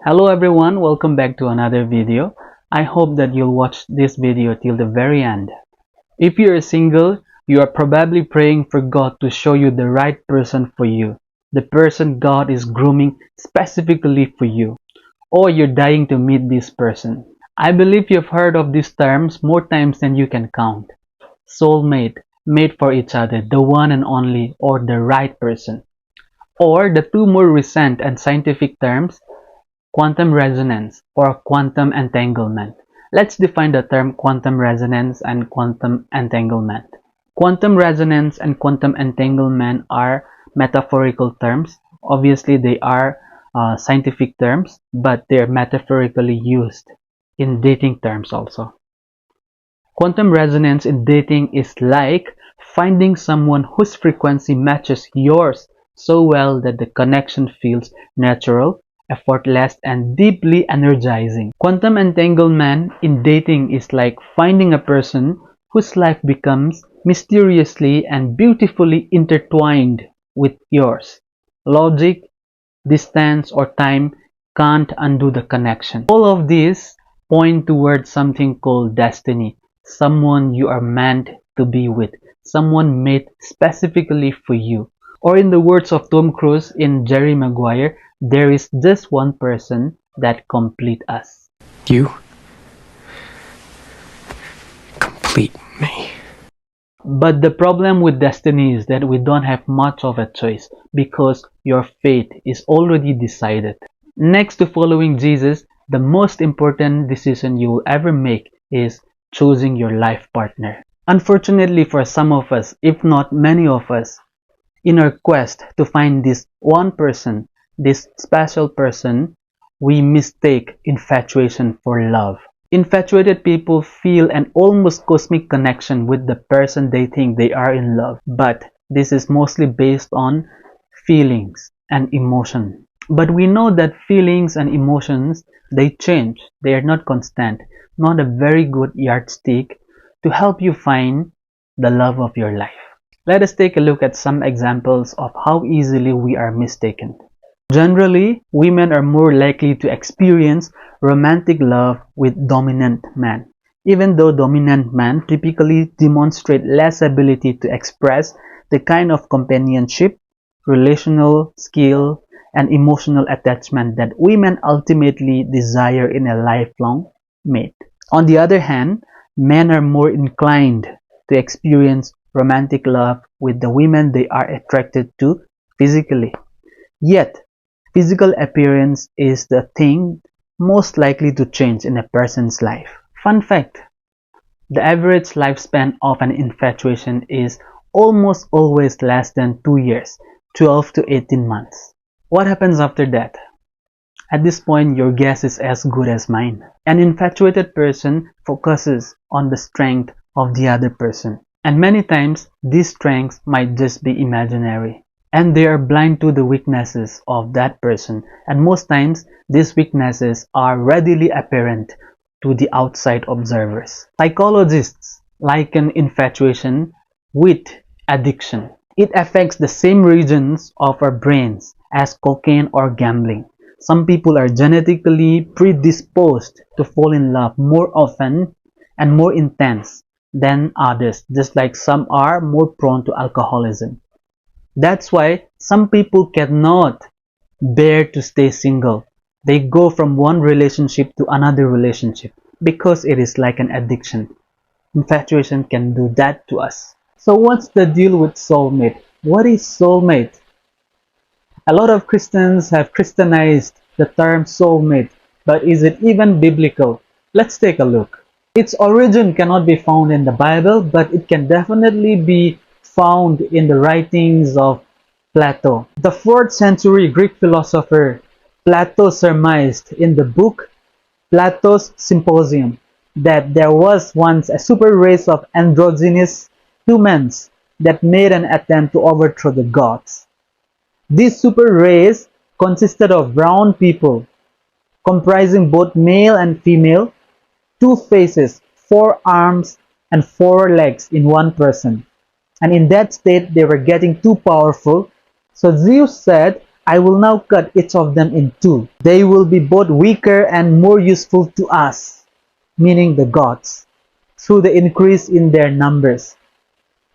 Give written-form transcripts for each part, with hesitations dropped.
Hello everyone, welcome back to another video. I hope that you'll watch this video till the very end. If you're single, you are probably praying for God to show you the right person for you, the person God is grooming specifically for you, or you're dying to meet this person. I believe you've heard of these terms more times than you can count. Soulmate, made for each other, the one and only, or the right person. Or the two more recent and scientific terms, quantum resonance or quantum entanglement. Let's define the term quantum resonance and quantum entanglement. Quantum resonance and quantum entanglement are metaphorical terms. Obviously, they are scientific terms, but they're metaphorically used in dating terms also. Quantum resonance in dating is like finding someone whose frequency matches yours so well that the connection feels natural, effortless, and deeply energizing. Quantum entanglement in dating is like finding a person whose life becomes mysteriously and beautifully intertwined with yours. Logic, distance, or time can't undo the connection. All of these point towards something called destiny, someone you are meant to be with, someone made specifically for you. Or in the words of Tom Cruise in Jerry Maguire, there is just one person that complete us. You complete me. But the problem with destiny is that we don't have much of a choice because your fate is already decided. Next to following Jesus, the most important decision you will ever make is choosing your life partner. Unfortunately for some of us, if not many of us, in our quest to find this one person, this special person, we mistake infatuation for love. Infatuated people feel an almost cosmic connection with the person they think they are in love, but this is mostly based on feelings and emotion. But we know that feelings and emotions, they change. They are not constant, not a very good yardstick to help you find the love of your life. Let us take a look at some examples of how easily we are mistaken. Generally, women are more likely to experience romantic love with dominant men, even though dominant men typically demonstrate less ability to express the kind of companionship, relational skill, and emotional attachment that women ultimately desire in a lifelong mate. On the other hand, men are more inclined to experience romantic love with the women they are attracted to physically. Yet, physical appearance is the thing most likely to change in a person's life. Fun fact, the average lifespan of an infatuation is almost always less than 2 years, 12 to 18 months. What happens after that? At this point, your guess is as good as mine. An infatuated person focuses on the strength of the other person. And many times, these strengths might just be imaginary. And they are blind to the weaknesses of that person. And most times, these weaknesses are readily apparent to the outside observers. Psychologists liken infatuation with addiction. It affects the same regions of our brains as cocaine or gambling. Some people are genetically predisposed to fall in love more often and more intense than others, just like some are more prone to alcoholism. That's why some people cannot bear to stay single. They go from one relationship to another relationship because it is like an addiction. Infatuation can do that to us. So what's the deal with soulmate? What is soulmate? A lot of Christians have Christianized the term soulmate, but is it even biblical? Let's take a look. Its origin cannot be found in the Bible, but it can definitely be found in the writings of Plato. The 4th century Greek philosopher Plato surmised in the book Plato's Symposium that there was once a super race of androgynous humans that made an attempt to overthrow the gods. This super race consisted of brown people, comprising both male and female, 2 faces, 4 arms, and 4 legs in one person. And in that state, they were getting too powerful. So Zeus said, I will now cut each of them in two. They will be both weaker and more useful to us, meaning the gods, through the increase in their numbers.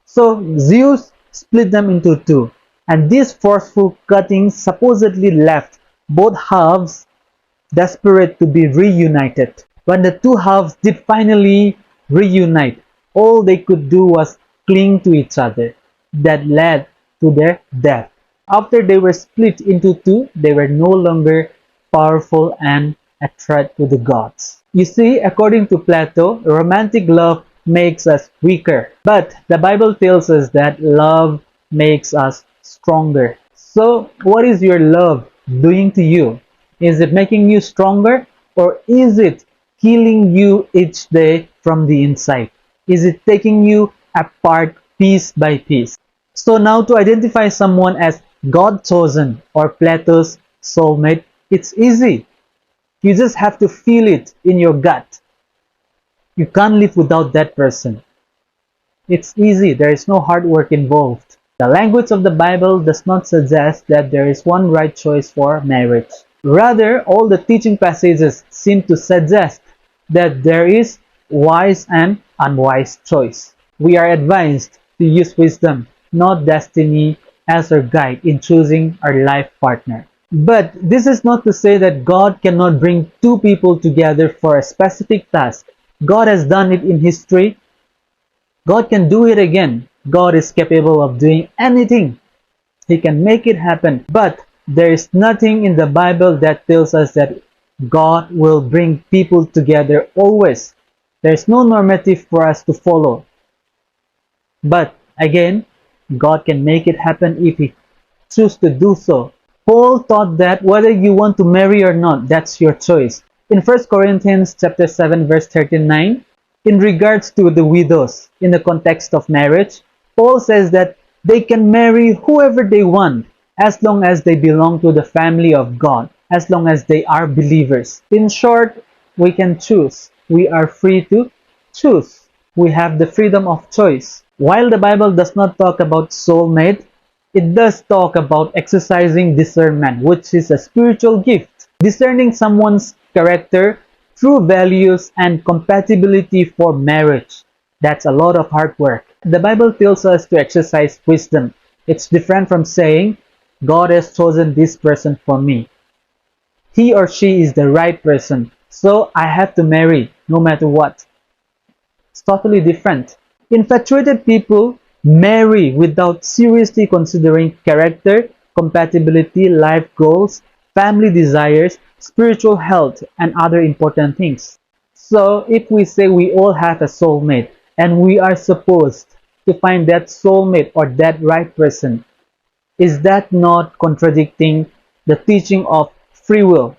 So Zeus split them into two, and this forceful cutting supposedly left both halves desperate to be reunited. When the two halves did finally reunite, all they could do was cling to each other. That led to their death. After they were split into two, they were no longer powerful and a threat to the gods. You see, according to Plato, romantic love makes us weaker. But the Bible tells us that love makes us stronger. So, what is your love doing to you? Is it making you stronger, or is it killing you each day from the inside? Is it taking you apart piece by piece? So now to identify someone as God chosen or Plato's soulmate, it's easy. You just have to feel it in your gut. You can't live without that person. It's easy, there is no hard work involved. The language of the Bible does not suggest that there is one right choice for marriage. Rather, all the teaching passages seem to suggest that there is wise and unwise choice. We are advised to use wisdom, not destiny, as our guide in choosing our life partner. But this is not to say that God cannot bring two people together for a specific task. God has done it in history. God can do it again. God is capable of doing anything. He can make it happen. But there is nothing in the Bible that tells us that God will bring people together always. There is no normative for us to follow. But again, God can make it happen if He chooses to do so. Paul taught that whether you want to marry or not, that's your choice. In 1 Corinthians chapter 7 verse 39, in regards to the widows in the context of marriage, Paul says that they can marry whoever they want as long as they belong to the family of God, as long as they are believers. In short, we can choose. We are free to choose. We have the freedom of choice. While the Bible does not talk about soulmate, it does talk about exercising discernment, which is a spiritual gift. Discerning someone's character, true values, and compatibility for marriage. That's a lot of hard work. The Bible tells us to exercise wisdom. It's different from saying, God has chosen this person for me. He or she is the right person, so I have to marry no matter what. It's totally different. Infatuated people marry without seriously considering character, compatibility, life goals, family desires, spiritual health, and other important things. So, if we say we all have a soulmate and we are supposed to find that soulmate or that right person, is that not contradicting the teaching of free will?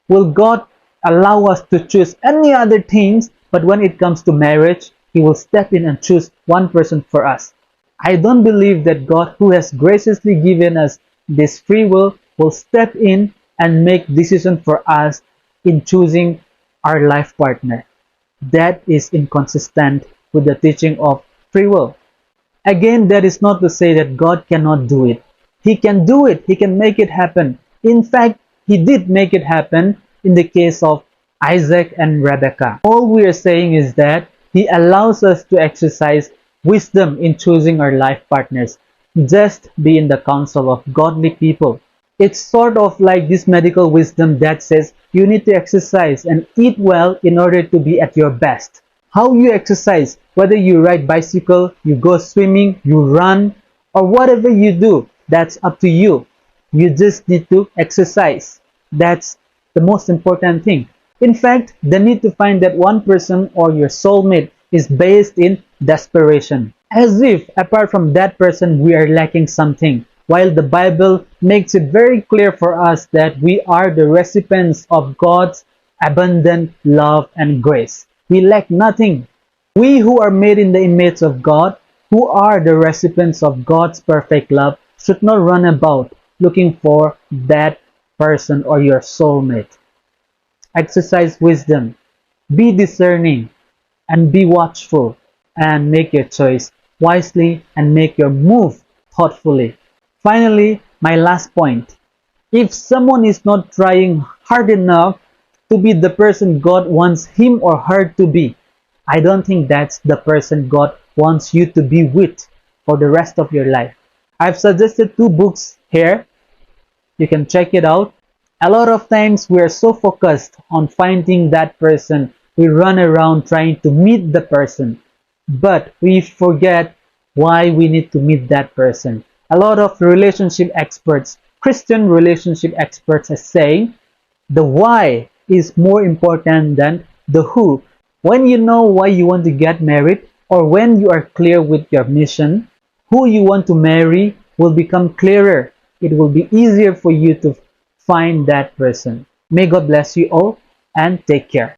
Will God allow us to choose any other things, but when it comes to marriage, He will step in and choose one person for us? I don't believe that God, who has graciously given us this free will step in and make decisions for us in choosing our life partner. That is inconsistent with the teaching of free will. Again, that is not to say that God cannot do it. He can do it. He can make it happen. In fact, He did make it happen in the case of Isaac and Rebekah. All we are saying is that He allows us to exercise wisdom in choosing our life partners. Just be in the counsel of godly people. It's sort of like this medical wisdom that says you need to exercise and eat well in order to be at your best. How you exercise, whether you ride bicycle, you go swimming, you run, or whatever you do, that's up to you. You just need to exercise. That's the most important thing. In fact, the need to find that one person or your soulmate is based in desperation. As if, apart from that person, we are lacking something. While the Bible makes it very clear for us that we are the recipients of God's abundant love and grace. We lack nothing. We who are made in the image of God, who are the recipients of God's perfect love, should not run about looking for that person or your soulmate. Exercise wisdom, be discerning, and be watchful, and make your choice wisely and make your move thoughtfully. Finally, My last point. If someone is not trying hard enough to be the person God wants him or her to be, I don't think that's the person God wants you to be with for the rest of your life. I've suggested two books here. You can check it out. A lot of times we are so focused on finding that person, we run around trying to meet the person, but we forget why we need to meet that person. A lot of relationship experts, Christian relationship experts, are saying the why is more important than the who. When you know why you want to get married, or when you are clear with your mission, who you want to marry will become clearer. It will be easier for you to find that person. May God bless you all and take care.